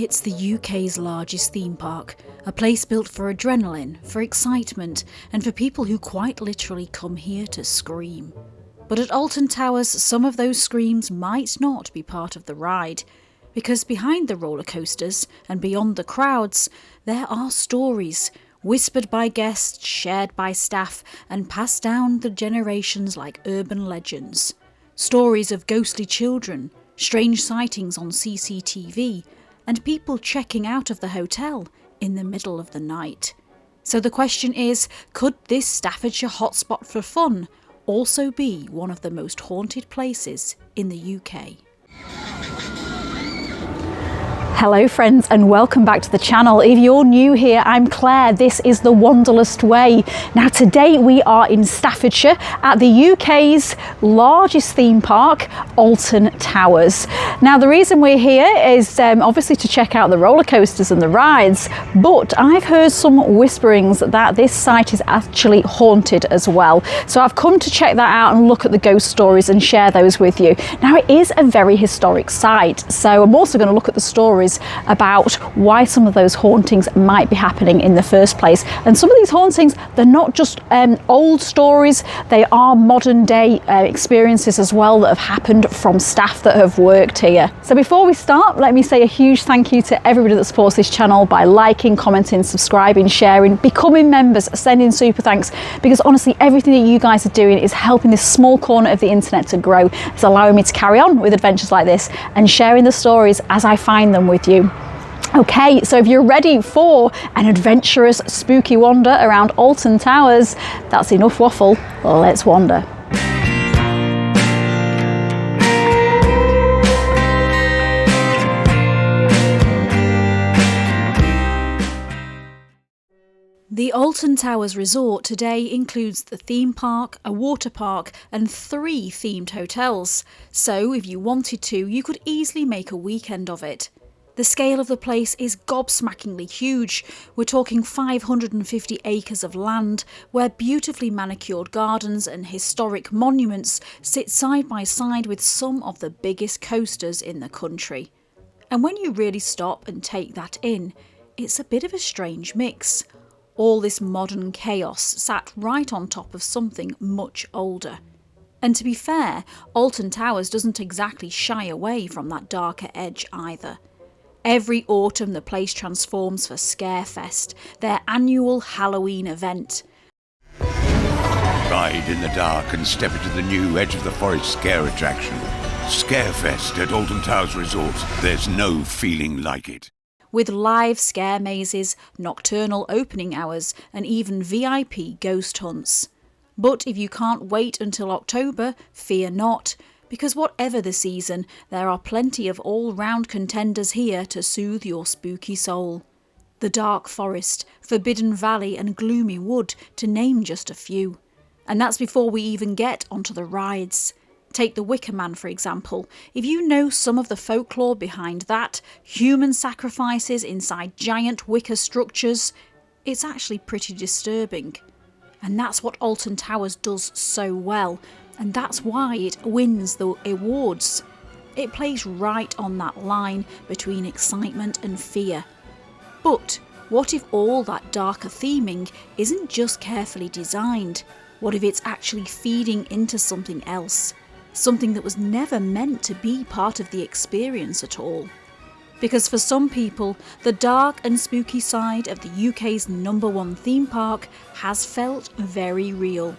It's the UK's largest theme park, a place built for adrenaline, for excitement, and for people who quite literally come here to scream. But at Alton Towers, some of those screams might not be part of the ride, because behind the roller coasters and beyond the crowds, there are stories, whispered by guests, shared by staff, and passed down the generations like urban legends. Stories of ghostly children, strange sightings on CCTV, and people checking out of the hotel in the middle of the night. So the question is, could this Staffordshire hotspot for fun also be one of the most haunted places in the UK? Hello friends and welcome back to the channel. If you're new here, I'm Claire. This is the Wanderlust Way. Now today we are in Staffordshire at the UK's largest theme park, Alton Towers. Now the reason we're here is obviously to check out the roller coasters and the rides, but I've heard some whisperings that this site is actually haunted as well. So I've come to check that out and look at the ghost stories and share those with you. Now it is a very historic site, so I'm also going to look at the stories about why some of those hauntings might be happening in the first place. And some of these hauntings, they're not just old stories, they are modern day experiences as well that have happened from staff that have worked here. So before we start, let me say a huge thank you to everybody that supports this channel by liking, commenting, subscribing, sharing, becoming members, sending super thanks, because honestly everything that you guys are doing is helping this small corner of the internet to grow. It's allowing me to carry on with adventures like this and sharing the stories as I find them with you. Okay, so if you're ready for an adventurous, spooky wander around Alton Towers, that's enough waffle, let's wander. The Alton Towers Resort today includes the theme park, a water park and 3 themed hotels, so if you wanted to, you could easily make a weekend of it. The scale of the place is gobsmackingly huge. We're talking 550 acres of land where beautifully manicured gardens and historic monuments sit side by side with some of the biggest coasters in the country. And when you really stop and take that in, it's a bit of a strange mix. All this modern chaos sat right on top of something much older. And to be fair, Alton Towers doesn't exactly shy away from that darker edge either. Every autumn the place transforms for Scarefest, their annual Halloween event. Ride in the dark and step into the new Edge of the Forest scare attraction. Scarefest at Alton Towers Resort. There's no feeling like it. With live scare mazes, nocturnal opening hours and even VIP ghost hunts. But if you can't wait until October, fear not, because whatever the season, there are plenty of all-round contenders here to soothe your spooky soul. The Dark Forest, Forbidden Valley and Gloomy Wood, to name just a few. And that's before we even get onto the rides. Take the Wicker Man for example. If you know some of the folklore behind that, human sacrifices inside giant wicker structures, it's actually pretty disturbing. And that's what Alton Towers does so well, and that's why it wins the awards. It plays right on that line between excitement and fear. But what if all that darker theming isn't just carefully designed? What if it's actually feeding into something else? Something that was never meant to be part of the experience at all. Because for some people, the dark and spooky side of the UK's #1 theme park has felt very real.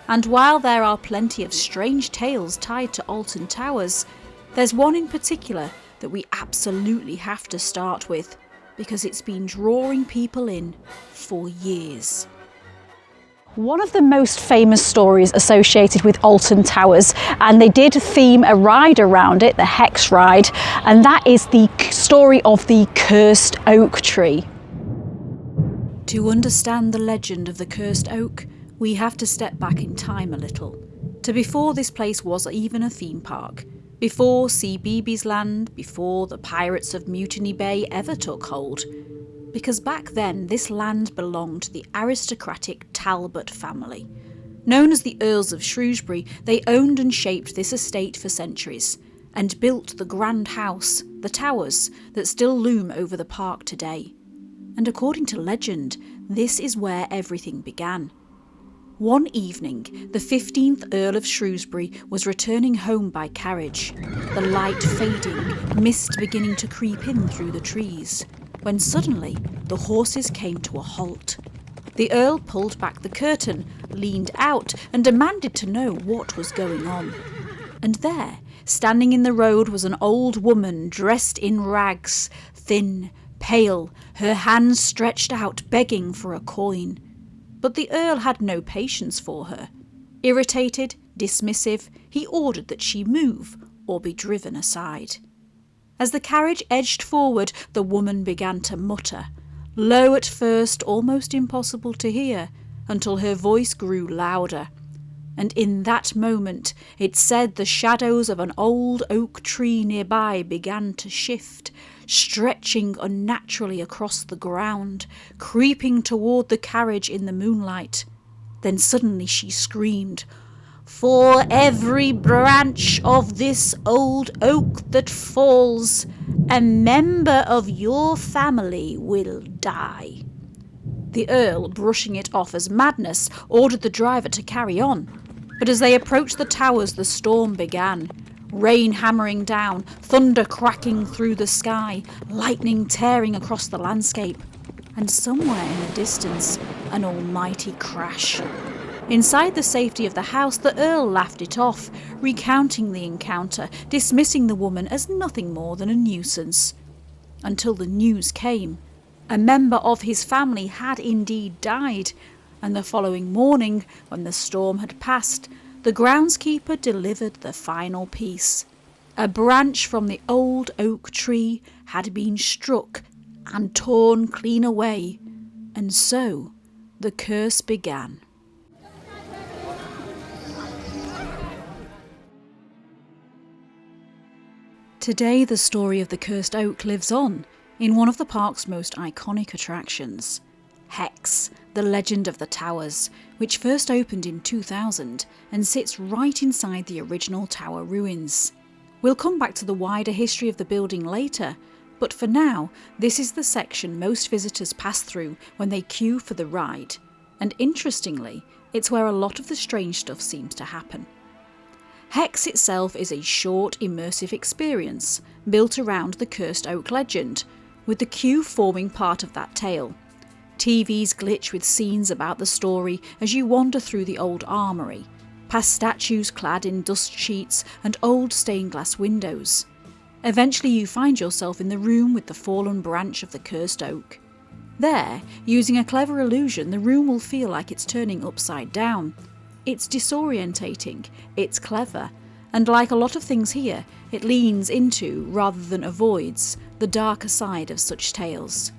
And while there are plenty of strange tales tied to Alton Towers, there's one in particular that we absolutely have to start with, because it's been drawing people in for years. One of the most famous stories associated with Alton Towers, and they did theme a ride around it, the Hex ride, and that is the story of the Cursed Oak tree. To understand the legend of the Cursed Oak, we have to step back in time a little, to before this place was even a theme park, before CBeebies Land, before the Pirates of Mutiny Bay ever took hold. Because back then this land belonged to the aristocratic Talbot family. Known as the Earls of Shrewsbury, they owned and shaped this estate for centuries, and built the grand house, the towers, that still loom over the park today. And according to legend, this is where everything began. One evening, the 15th Earl of Shrewsbury was returning home by carriage, the light fading, mist beginning to creep in through the trees, when suddenly the horses came to a halt. The Earl pulled back the curtain, leaned out, and demanded to know what was going on. And there, standing in the road, was an old woman dressed in rags, thin, pale, her hands stretched out, begging for a coin. But the Earl had no patience for her. Irritated, dismissive, he ordered that she move or be driven aside. As the carriage edged forward, the woman began to mutter, low at first, almost impossible to hear, until her voice grew louder. And in that moment, it said the shadows of an old oak tree nearby began to shift, stretching unnaturally across the ground, creeping toward the carriage in the moonlight. Then suddenly she screamed, "For every branch of this old oak that falls, a member of your family will die." The Earl, brushing it off as madness, ordered the driver to carry on. But as they approached the towers, the storm began. Rain hammering down, thunder cracking through the sky, lightning tearing across the landscape, and somewhere in the distance, an almighty crash. Inside the safety of the house, the Earl laughed it off, recounting the encounter, dismissing the woman as nothing more than a nuisance. Until the news came. A member of his family had indeed died, and the following morning, when the storm had passed, the groundskeeper delivered the final piece. A branch from the old oak tree had been struck and torn clean away, and so the curse began. Today, the story of the Cursed Oak lives on in one of the park's most iconic attractions, Hex, the Legend of the Towers, which first opened in 2000 and sits right inside the original tower ruins. We'll come back to the wider history of the building later, but for now, this is the section most visitors pass through when they queue for the ride, and interestingly, it's where a lot of the strange stuff seems to happen. Hex itself is a short, immersive experience built around the Cursed Oak legend, with the queue forming part of that tale. TVs glitch with scenes about the story as you wander through the old armoury, past statues clad in dust sheets and old stained glass windows. Eventually you find yourself in the room with the fallen branch of the Cursed Oak. There, using a clever illusion, the room will feel like it's turning upside down. It's disorientating, it's clever, and like a lot of things here, it leans into, rather than avoids, the darker side of such tales.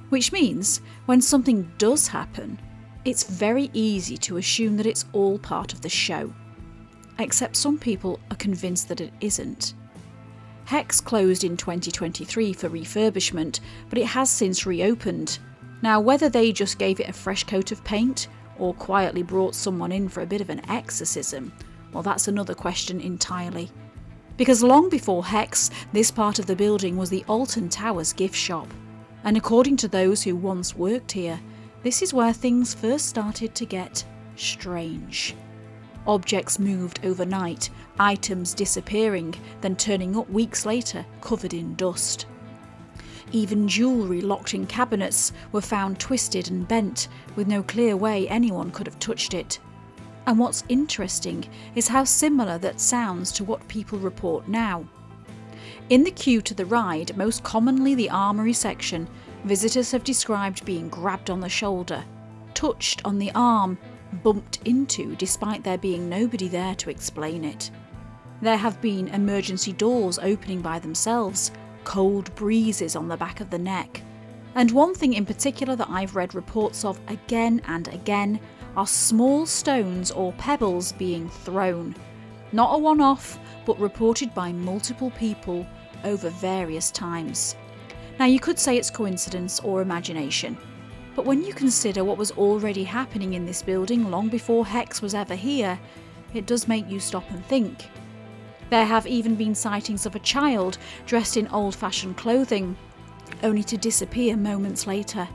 Which means, when something does happen, it's very easy to assume that it's all part of the show. Except some people are convinced that it isn't. Hex closed in 2023 for refurbishment, but it has since reopened. Now, whether they just gave it a fresh coat of paint, or quietly brought someone in for a bit of an exorcism, well, that's another question entirely. Because long before Hex, this part of the building was the Alton Towers gift shop. And according to those who once worked here, this is where things first started to get strange. Objects moved overnight, items disappearing, then turning up weeks later, covered in dust. Even jewellery locked in cabinets were found twisted and bent, with no clear way anyone could have touched it. And what's interesting is how similar that sounds to what people report now. In the queue to the ride, most commonly the armoury section, visitors have described being grabbed on the shoulder, touched on the arm, bumped into despite there being nobody there to explain it. There have been emergency doors opening by themselves, cold breezes on the back of the neck. And one thing in particular that I've read reports of again and again are small stones or pebbles being thrown. Not a one-off, but reported by multiple people over various times. Now you could say it's coincidence or imagination, but when you consider what was already happening in this building long before Hex was ever here, it does make you stop and think. There have even been sightings of a child dressed in old-fashioned clothing, only to disappear moments later.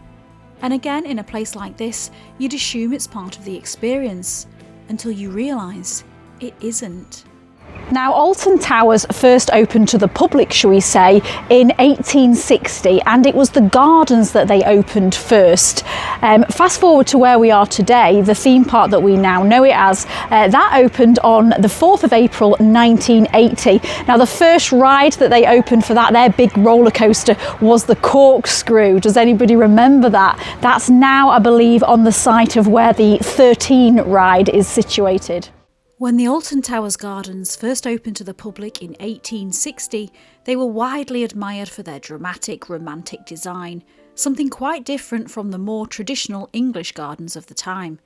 And again, in a place like this, you'd assume it's part of the experience, until you realise it isn't. Now, Alton Towers first opened to the public, shall we say, in 1860, and it was the gardens that they opened first. Fast forward to where we are today, the theme park that we now know it as, that opened on the 4th of April 1980. Now, the first ride that they opened for that, their big roller coaster, was the Corkscrew. Does anybody remember that? That's now, I believe, on the site of where the 13 ride is situated. When the Alton Towers gardens first opened to the public in 1860, they were widely admired for their dramatic, romantic design, something quite different from the more traditional English gardens of the time.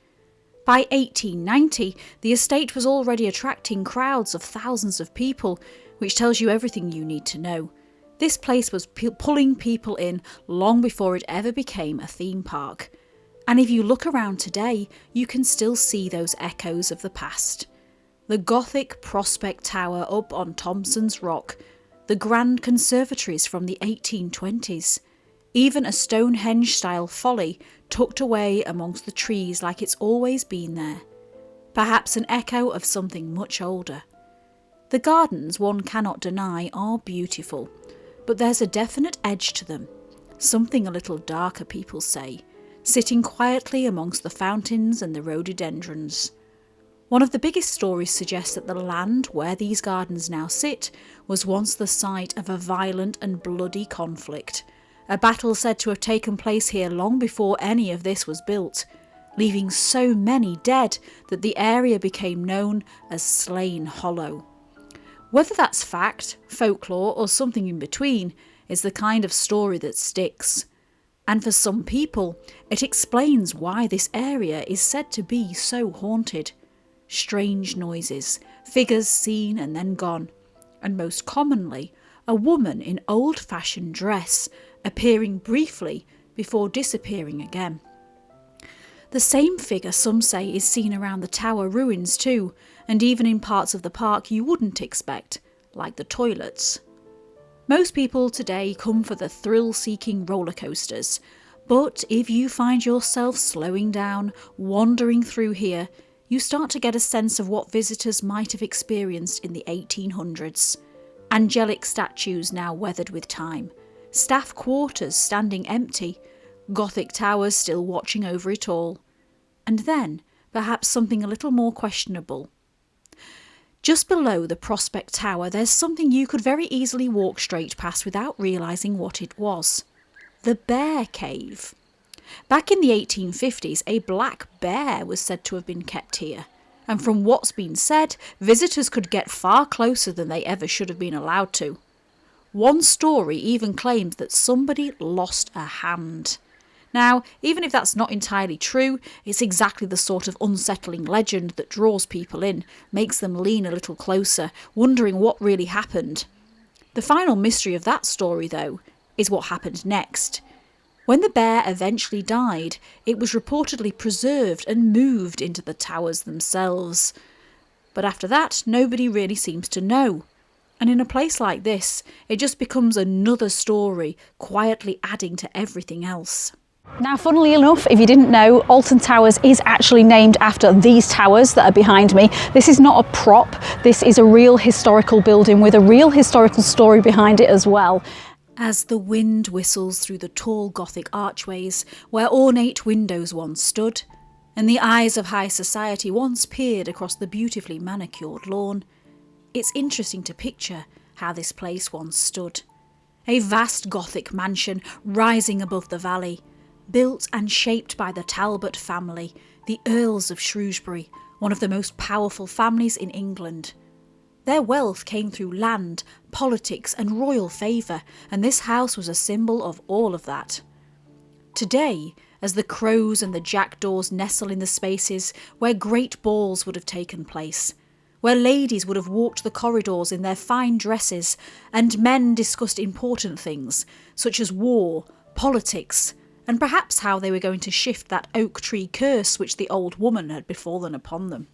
By 1890, the estate was already attracting crowds of thousands of people, which tells you everything you need to know. This place was pulling people in long before it ever became a theme park. And if you look around today, you can still see those echoes of the past. The Gothic Prospect Tower up on Thompson's Rock, the grand conservatories from the 1820s, even a Stonehenge-style folly tucked away amongst the trees like it's always been there. Perhaps an echo of something much older. The gardens, one cannot deny, are beautiful, but there's a definite edge to them, something a little darker, people say, sitting quietly amongst the fountains and the rhododendrons. One of the biggest stories suggests that the land where these gardens now sit was once the site of a violent and bloody conflict, a battle said to have taken place here long before any of this was built, leaving so many dead that the area became known as Slain Hollow. Whether that's fact, folklore, or something in between is the kind of story that sticks. And for some people, it explains why this area is said to be so haunted. Strange noises, figures seen and then gone, and most commonly, a woman in old-fashioned dress appearing briefly before disappearing again. The same figure, some say, is seen around the tower ruins too, and even in parts of the park you wouldn't expect, like the toilets. Most people today come for the thrill-seeking roller coasters, but if you find yourself slowing down, wandering through here, you start to get a sense of what visitors might have experienced in the 1800s. Angelic statues now weathered with time, staff quarters standing empty, Gothic towers still watching over it all. And then, perhaps something a little more questionable. Just below the Prospect Tower, there's something you could very easily walk straight past without realising what it was. The Bear Cave. Back in the 1850s, a black bear was said to have been kept here, and from what's been said, visitors could get far closer than they ever should have been allowed to. One story even claims that somebody lost a hand. Now, even if that's not entirely true, it's exactly the sort of unsettling legend that draws people in, makes them lean a little closer, wondering what really happened. The final mystery of that story, though, is what happened next. When the bear eventually died, it was reportedly preserved and moved into the towers themselves. But after that, nobody really seems to know. And in a place like this, it just becomes another story, quietly adding to everything else. Now, funnily enough, if you didn't know, Alton Towers is actually named after these towers that are behind me. This is not a prop, this is a real historical building with a real historical story behind it as well. As the wind whistles through the tall Gothic archways where ornate windows once stood, and the eyes of high society once peered across the beautifully manicured lawn, it's interesting to picture how this place once stood. A vast Gothic mansion rising above the valley, built and shaped by the Talbot family, the Earls of Shrewsbury, one of the most powerful families in England. Their wealth came through land, politics and royal favour, and this house was a symbol of all of that. Today, as the crows and the jackdaws nestle in the spaces where great balls would have taken place, where ladies would have walked the corridors in their fine dresses, and men discussed important things, such as war, politics, and perhaps how they were going to shift that oak tree curse which the old woman had befallen upon them.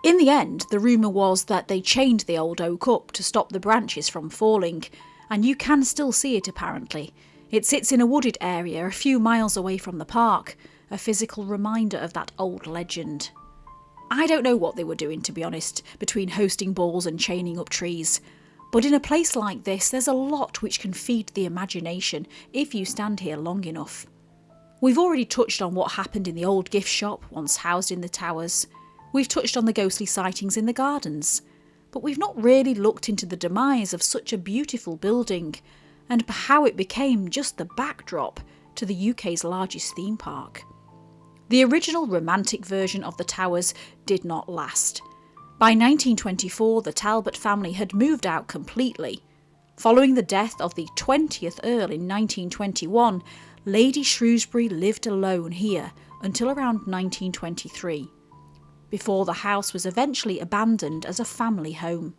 In the end, the rumour was that they chained the old oak up to stop the branches from falling, and you can still see it apparently. It sits in a wooded area a few miles away from the park, a physical reminder of that old legend. I don't know what they were doing, to be honest, between hosting balls and chaining up trees. But in a place like this, there's a lot which can feed the imagination if you stand here long enough. We've already touched on what happened in the old gift shop once housed in the towers. We've touched on the ghostly sightings in the gardens. But we've not really looked into the demise of such a beautiful building and how it became just the backdrop to the UK's largest theme park. The original romantic version of the towers did not last. By 1924, the Talbot family had moved out completely. Following the death of the 20th Earl in 1921, Lady Shrewsbury lived alone here until around 1923, before the house was eventually abandoned as a family home.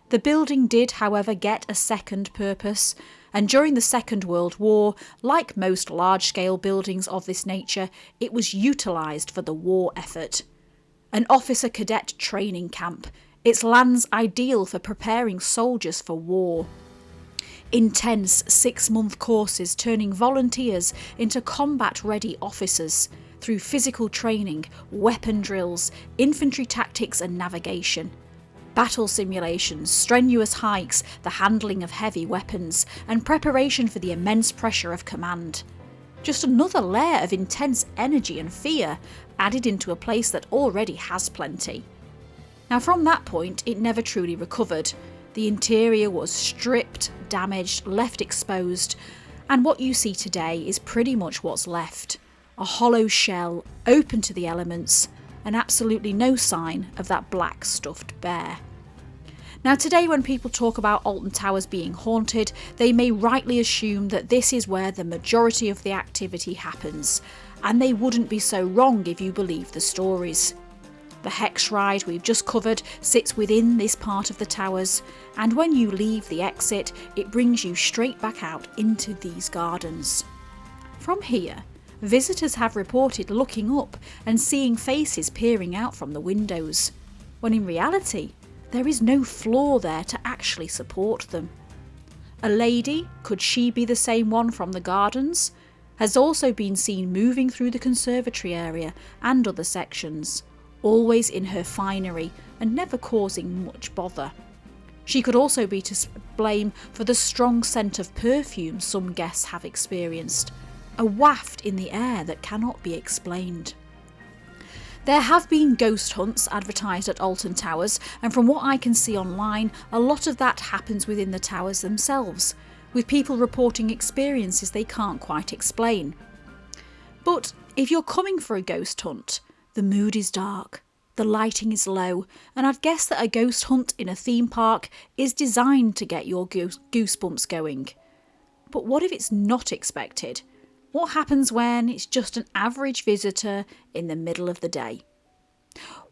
The building did, however, get a second purpose, and during the Second World War, like most large-scale buildings of this nature, it was utilised for the war effort. An officer cadet training camp, its lands ideal for preparing soldiers for war. Intense 6-month courses turning volunteers into combat-ready officers through physical training, weapon drills, infantry tactics and navigation. Battle simulations, strenuous hikes, the handling of heavy weapons, and preparation for the immense pressure of command. Just another layer of intense energy and fear added into a place that already has plenty. Now from that point, it never truly recovered. The interior was stripped, damaged, left exposed, and what you see today is pretty much what's left. A hollow shell, open to the elements, and absolutely no sign of that black stuffed bear. Now today when people talk about Alton Towers being haunted, they may rightly assume that this is where the majority of the activity happens, and they wouldn't be so wrong if you believe the stories. The hex ride we've just covered sits within this part of the towers, and when you leave the exit, it brings you straight back out into these gardens. From here, visitors have reported looking up and seeing faces peering out from the windows, when in reality, there is no floor there to actually support them. A lady, could she be the same one from the gardens, has also been seen moving through the conservatory area and other sections, always in her finery and never causing much bother. She could also be to blame for the strong scent of perfume some guests have experienced, a waft in the air that cannot be explained. There have been ghost hunts advertised at Alton Towers, and from what I can see online, a lot of that happens within the towers themselves, with people reporting experiences they can't quite explain. But if you're coming for a ghost hunt, the mood is dark, the lighting is low, and I'd guess that a ghost hunt in a theme park is designed to get your goosebumps going. But what if it's not expected? What happens when it's just an average visitor in the middle of the day?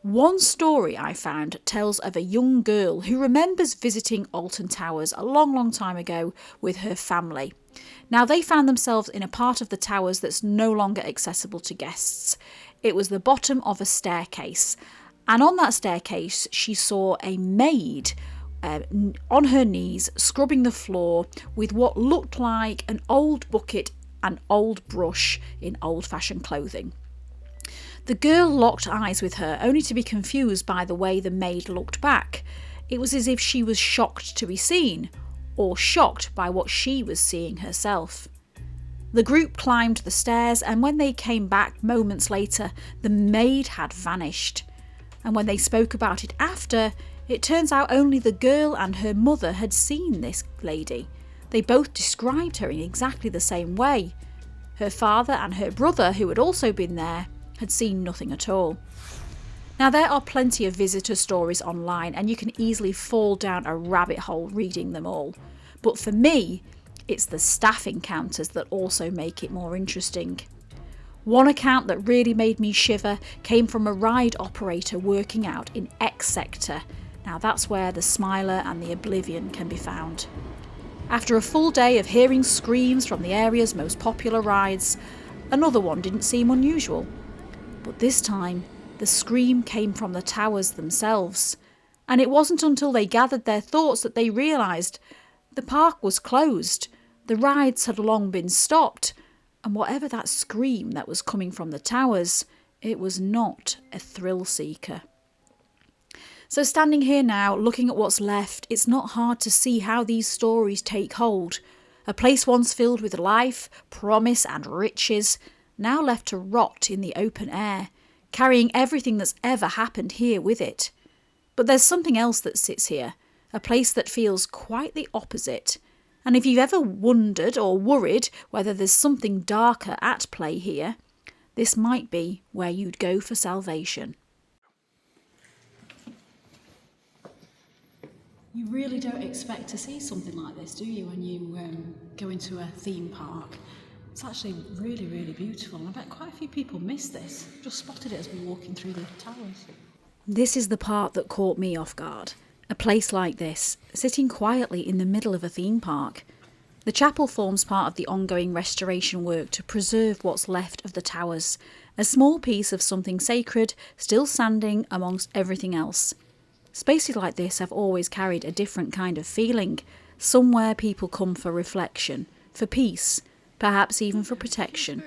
One story I found tells of a young girl who remembers visiting Alton Towers a long time ago with her family. Now they found themselves in a part of the towers that's no longer accessible to guests. It was the bottom of a staircase, and on that staircase she saw a maid on her knees scrubbing the floor with what looked like an old bucket and old brush in old-fashioned clothing. The girl locked eyes with her, only to be confused by the way the maid looked back. It was as if she was shocked to be seen, or shocked by what she was seeing herself. The group climbed the stairs, and when they came back moments later, the maid had vanished. And when they spoke about it after, it turns out only the girl and her mother had seen this lady. They both described her in exactly the same way. Her father and her brother, who had also been there, had seen nothing at all. Now there are plenty of visitor stories online, and you can easily fall down a rabbit hole reading them all. But for me, it's the staff encounters that also make it more interesting. One account that really made me shiver came from a ride operator working out in X sector. Now that's where the Smiler and the Oblivion can be found. After a full day of hearing screams from the area's most popular rides, another one didn't seem unusual. But this time, The scream came from the towers themselves. And it wasn't until they gathered their thoughts that they realised the park was closed, the rides had long been stopped, and whatever that scream that was coming from the towers, it was not a thrill seeker. So standing here now, looking at what's left, it's not hard to see how these stories take hold. A place once filled with life, promise and riches, now left to rot in the open air, carrying everything that's ever happened here with it. But there's something else that sits here, a place that feels quite the opposite. And if you've ever wondered or worried whether there's something darker at play here, this might be where you'd go for salvation. You really don't expect to see something like this, do you, when you go into a theme park? It's actually really, really beautiful, and I bet quite a few people miss this. Just spotted it as we were walking through the towers. This is the part that caught me off guard. A place like this, sitting quietly in the middle of a theme park. The chapel forms part of the ongoing restoration work to preserve what's left of the towers, a small piece of something sacred still standing amongst everything else. Spaces like this have always carried a different kind of feeling, somewhere people come for reflection, for peace, perhaps even for protection.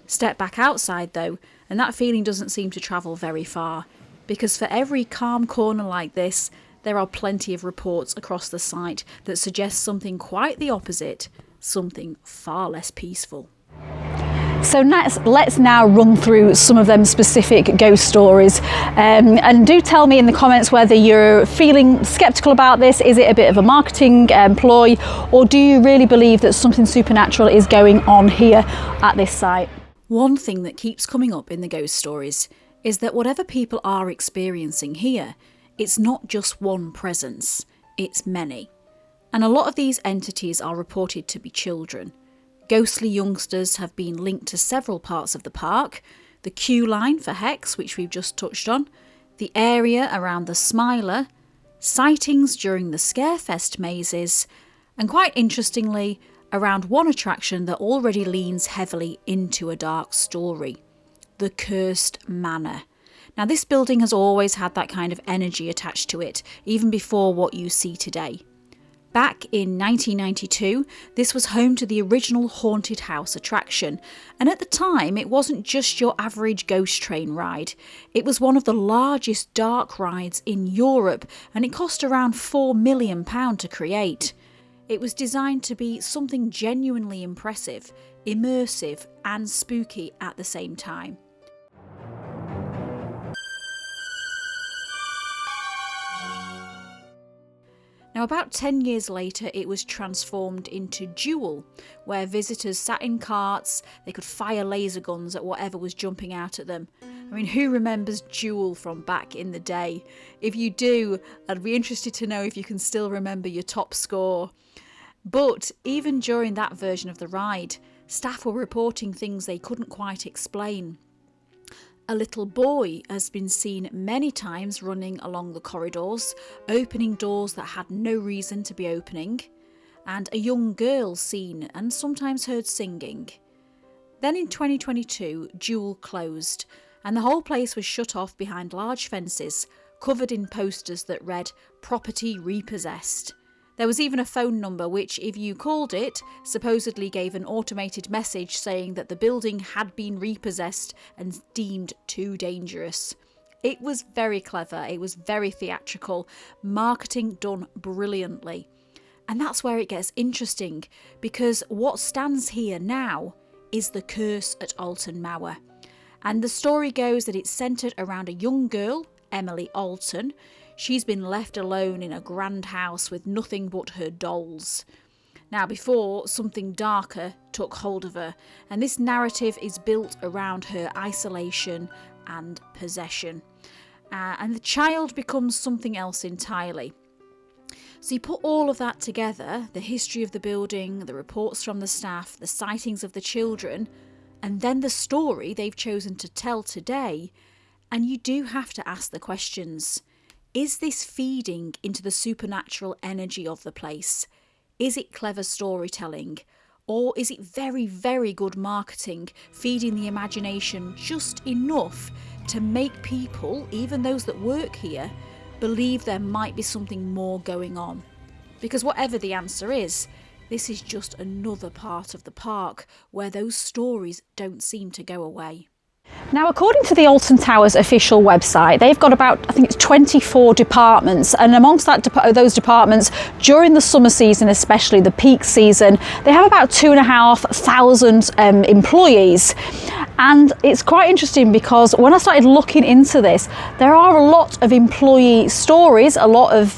Step back outside though, and that feeling doesn't seem to travel very far, because for every calm corner like this, there are plenty of reports across the site that suggest something quite the opposite, something far less peaceful. So let's now run through some of them specific ghost stories, and do tell me in the comments whether you're feeling sceptical about this. Is it a bit of a marketing ploy, or do you really believe that something supernatural is going on here at this site? One thing that keeps coming up in the ghost stories is that whatever people are experiencing here, it's not just one presence, it's many. And a lot of these entities are reported to be children. Ghostly youngsters have been linked to several parts of the park, the queue line for Hex, which we've just touched on, the area around the Smiler, sightings during the Scarefest mazes, and quite interestingly, around one attraction that already leans heavily into a dark story, the Cursed Manor. Now, this building has always had that kind of energy attached to it, even before what you see today. Back in 1992, this was home to the original haunted house attraction, and at the time it wasn't just your average ghost train ride. It was one of the largest dark rides in Europe, and it cost around £4 million to create. It was designed to be something genuinely impressive, immersive and spooky at the same time. Now, about 10 years later, it was transformed into Jewel, where visitors sat in carts, they could fire laser guns at whatever was jumping out at them. I mean, who remembers Jewel from back in the day? If you do, I'd be interested to know if you can still remember your top score. But even during that version of the ride, staff were reporting things they couldn't quite explain. A little boy has been seen many times running along the corridors, opening doors that had no reason to be opening, and a young girl seen and sometimes heard singing. Then in 2022, Jewel closed, and the whole place was shut off behind large fences, covered in posters that read "Property Repossessed." There was even a phone number which, if you called it, supposedly gave an automated message saying that the building had been repossessed and deemed too dangerous. It was very clever, it was very theatrical, marketing done brilliantly. And that's where it gets interesting, because what stands here now is the curse at Alton Manor. And the story goes that it's centred around a young girl, Emily Alton. She's been left alone in a grand house with nothing but her dolls. Now, before, something darker took hold of her, and this narrative is built around her isolation and possession. And the child becomes something else entirely. So you put all of that together, the history of the building, the reports from the staff, the sightings of the children, and then the story they've chosen to tell today, and you do have to ask the questions. Is this feeding into the supernatural energy of the place? Is it clever storytelling? Or is it very, very good marketing, feeding the imagination just enough to make people, even those that work here, believe there might be something more going on. Because whatever the answer is, this is just another part of the park where those stories don't seem to go away. Now, according to the Alton Towers official website, they've got about, I think it's 24 departments, and amongst those departments, during the summer season, especially the peak season, they have about 2,500 employees. And it's quite interesting because when I started looking into this, there are a lot of employee stories, a lot of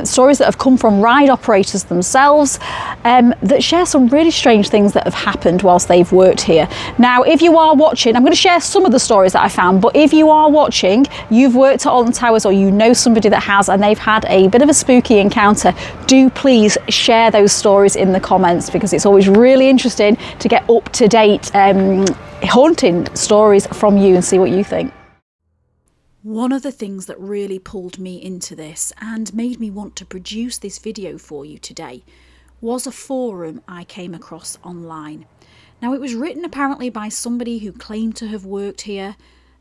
stories that have come from ride operators themselves that share some really strange things that have happened whilst they've worked here. Now, if you are watching, I'm going to share some of the stories that I found, but if you are watching, you've worked at Alton Towers or you know somebody that has and they've had a bit of a spooky encounter, do please share those stories in the comments, because it's always really interesting to get up to date haunting stories from you and see what you think. One of the things that really pulled me into this and made me want to produce this video for you today was a forum I came across online. Now, it was written apparently by somebody who claimed to have worked here,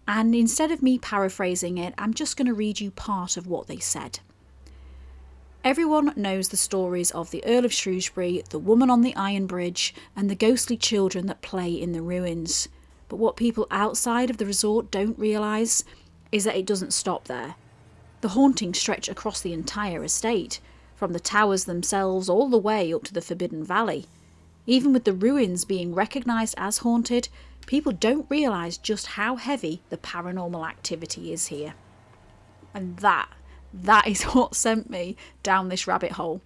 and instead of me paraphrasing it, I'm just going to read you part of what they said. Everyone knows the stories of the Earl of Shrewsbury, the woman on the Iron Bridge, and the ghostly children that play in the ruins. But what people outside of the resort don't realise is that it doesn't stop there. The hauntings stretch across the entire estate, from the towers themselves all the way up to the Forbidden Valley. Even with the ruins being recognised as haunted, people don't realise just how heavy the paranormal activity is here. And that is what sent me down this rabbit hole.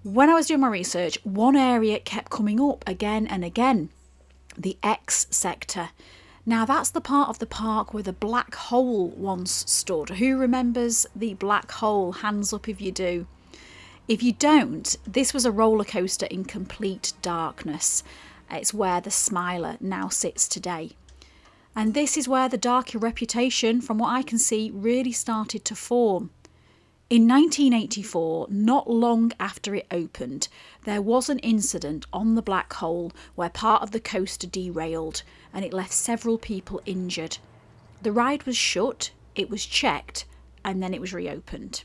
When I was doing my research, one area kept coming up again and again: the X sector. Now, that's the part of the park where the black hole once stood. Who remembers the black hole? Hands up if you do. If you don't, this was a roller coaster in complete darkness. It's where the Smiler now sits today. And this is where the darker reputation, from what I can see, really started to form. In 1984, not long after it opened, there was an incident on the black hole where part of the coaster derailed and it left several people injured. The ride was shut, it was checked, and then it was reopened.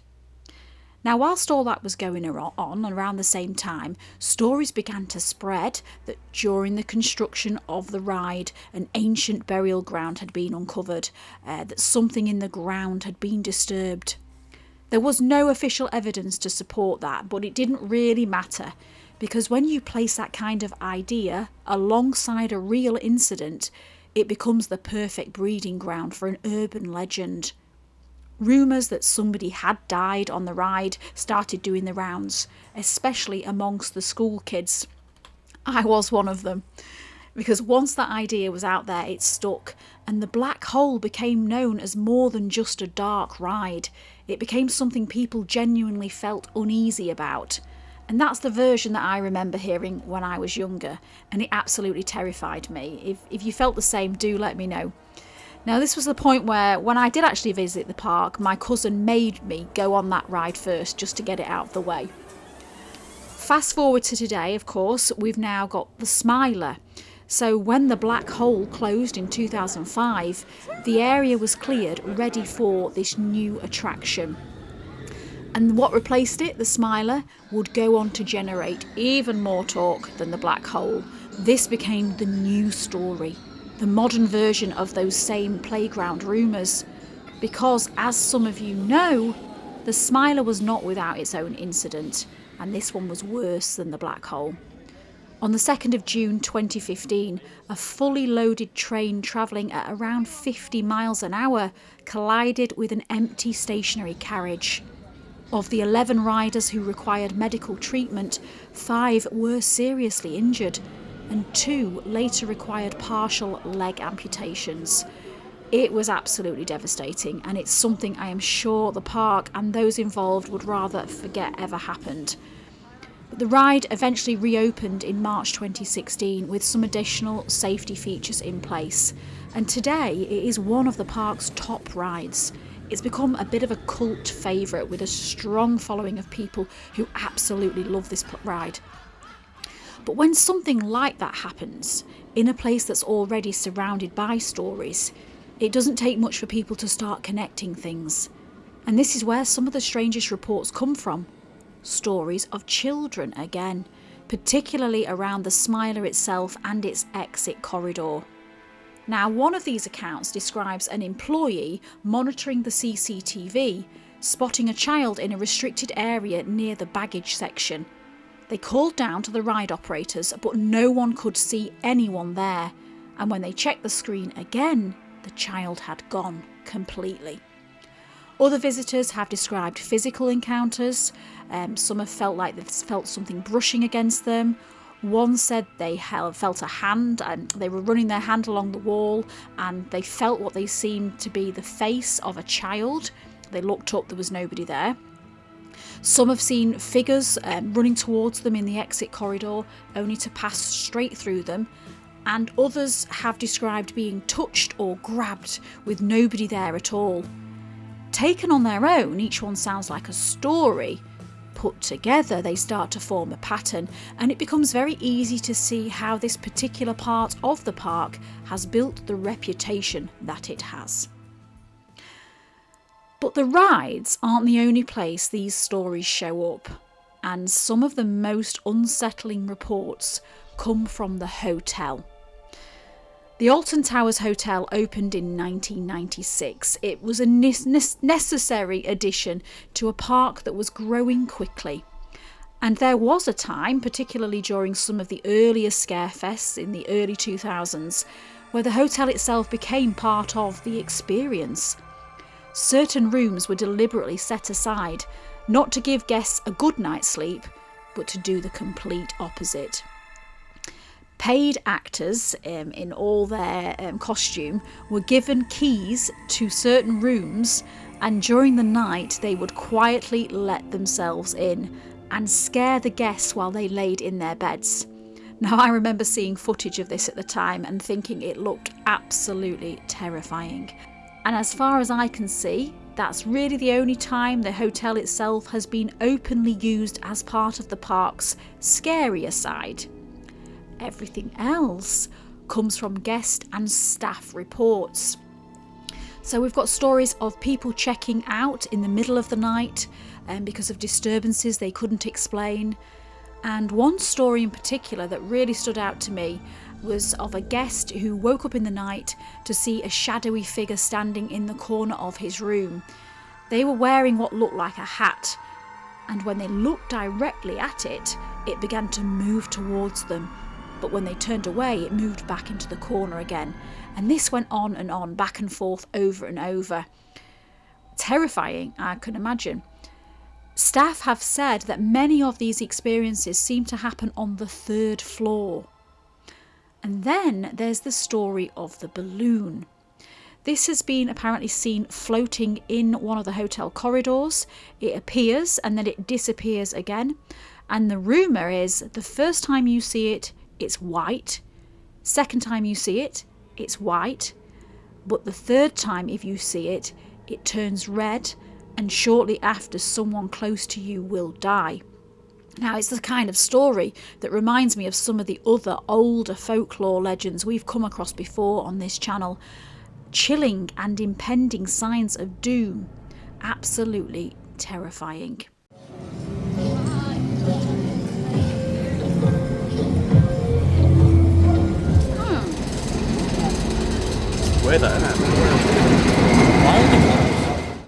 Now, whilst all that was going on around the same time, stories began to spread that during the construction of the ride, an ancient burial ground had been uncovered, that something in the ground had been disturbed. There was no official evidence to support that, but it didn't really matter, because when you place that kind of idea alongside a real incident, it becomes the perfect breeding ground for an urban legend. Rumours that somebody had died on the ride started doing the rounds, especially amongst the school kids. I was one of them, because once that idea was out there, it stuck, and the black hole became known as more than just a dark ride. It became something people genuinely felt uneasy about. And that's the version that I remember hearing when I was younger, and it absolutely terrified me. If you felt the same, do let me know. Now, this was the point where, when I did actually visit the park, my cousin made me go on that ride first, just to get it out of the way. Fast forward to today, of course, we've now got the Smiler. So when the black hole closed in 2005, the area was cleared, ready for this new attraction. And what replaced it, the Smiler, would go on to generate even more talk than the black hole. This became the new story, the modern version of those same playground rumours. Because, as some of you know, the Smiler was not without its own incident, and this one was worse than the black hole. On the 2nd of June 2015, a fully loaded train travelling at around 50 miles an hour collided with an empty stationary carriage. Of the 11 riders who required medical treatment, 5 were seriously injured, and 2 later required partial leg amputations. It was absolutely devastating, and it's something I am sure the park and those involved would rather forget ever happened. But the ride eventually reopened in March 2016 with some additional safety features in place, and today it is one of the park's top rides. It's become a bit of a cult favourite with a strong following of people who absolutely love this ride. But when something like that happens in a place that's already surrounded by stories, It doesn't take much for people to start connecting things. And this is where some of the strangest reports come from. Stories of children again, particularly around the Smiler itself and its exit corridor. Now, one of these accounts describes an employee monitoring the CCTV, spotting a child in a restricted area near the baggage section. They called down to the ride operators, but no one could see anyone there. And when they checked the screen again, the child had gone completely. Other visitors have described physical encounters. Some have felt like they've felt something brushing against them. One said they felt a hand, and they were running their hand along the wall, and they felt what they seemed to be the face of a child. They looked up, there was nobody there. Some have seen figures running towards them in the exit corridor, only to pass straight through them. And others have described being touched or grabbed with nobody there at all. Taken on their own, each one sounds like a story. Put together, they start to form a pattern, and it becomes very easy to see how this particular part of the park has built the reputation that it has. But the rides aren't the only place these stories show up, and some of the most unsettling reports come from the hotel. The Alton Towers Hotel opened in 1996. It was a necessary addition to a park that was growing quickly. And there was a time, particularly during some of the earlier Scarefests in the early 2000s, where the hotel itself became part of the experience. Certain rooms were deliberately set aside, not to give guests a good night's sleep, but to do the complete opposite. Paid actors in all their costume were given keys to certain rooms, and during the night they would quietly let themselves in and scare the guests while they laid in their beds. Now, I remember seeing footage of this at the time and thinking it looked absolutely terrifying. And as far as I can see, that's really the only time the hotel itself has been openly used as part of the park's scarier side. Everything else comes from guest and staff reports. So we've got stories of people checking out in the middle of the night because of disturbances they couldn't explain. And one story in particular that really stood out to me was of a guest who woke up in the night to see a shadowy figure standing in the corner of his room. They were wearing what looked like a hat, and when they looked directly at it, it began to move towards them. But when they turned away, it moved back into the corner again. And this went on and on, back and forth, over and over. Terrifying, I can imagine. Staff have said that many of these experiences seem to happen on the 3rd floor. And then there's the story of the balloon. This has been apparently seen floating in one of the hotel corridors. It appears and then it disappears again. And the rumour is the first time you see it, it's white. Second time you see it, it's white. But the third time if you see it, it turns red, and shortly after someone close to you will die. Now, it's the kind of story that reminds me of some of the other older folklore legends we've come across before on this channel. Chilling and impending signs of doom. Absolutely terrifying.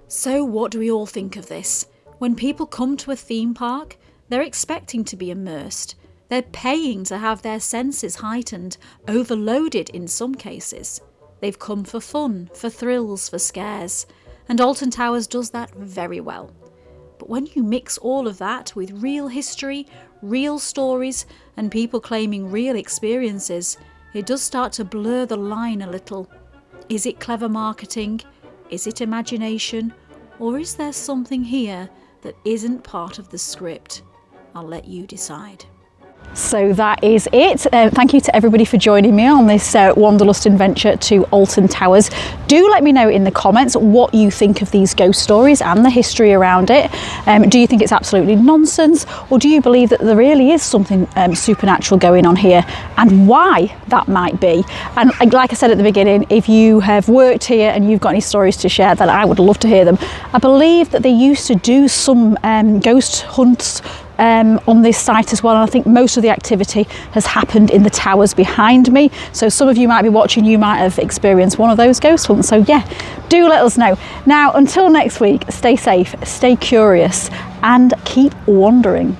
So what do we all think of this? When people come to a theme park, they're expecting to be immersed. They're paying to have their senses heightened, overloaded in some cases. They've come for fun, for thrills, for scares. And Alton Towers does that very well. But when you mix all of that with real history, real stories, and people claiming real experiences, it does start to blur the line a little. Is it clever marketing? Is it imagination? Or is there something here that isn't part of the script? I'll let you decide. So that is it. Thank you to everybody for joining me on this Wanderlust adventure to Alton Towers. Do let me know in the comments what you think of these ghost stories and the history around it. Do you think it's absolutely nonsense, or do you believe that there really is something supernatural going on here, and why that might be? And like I said at the beginning, if you have worked here and you've got any stories to share, then I would love to hear them. I believe that they used to do some ghost hunts on this site as well, and I think most of the activity has happened in the towers behind me. So some of you might be watching, you might have experienced one of those ghost hunts. So yeah, do let us know. Now, until next week, stay safe, stay curious, and keep wandering.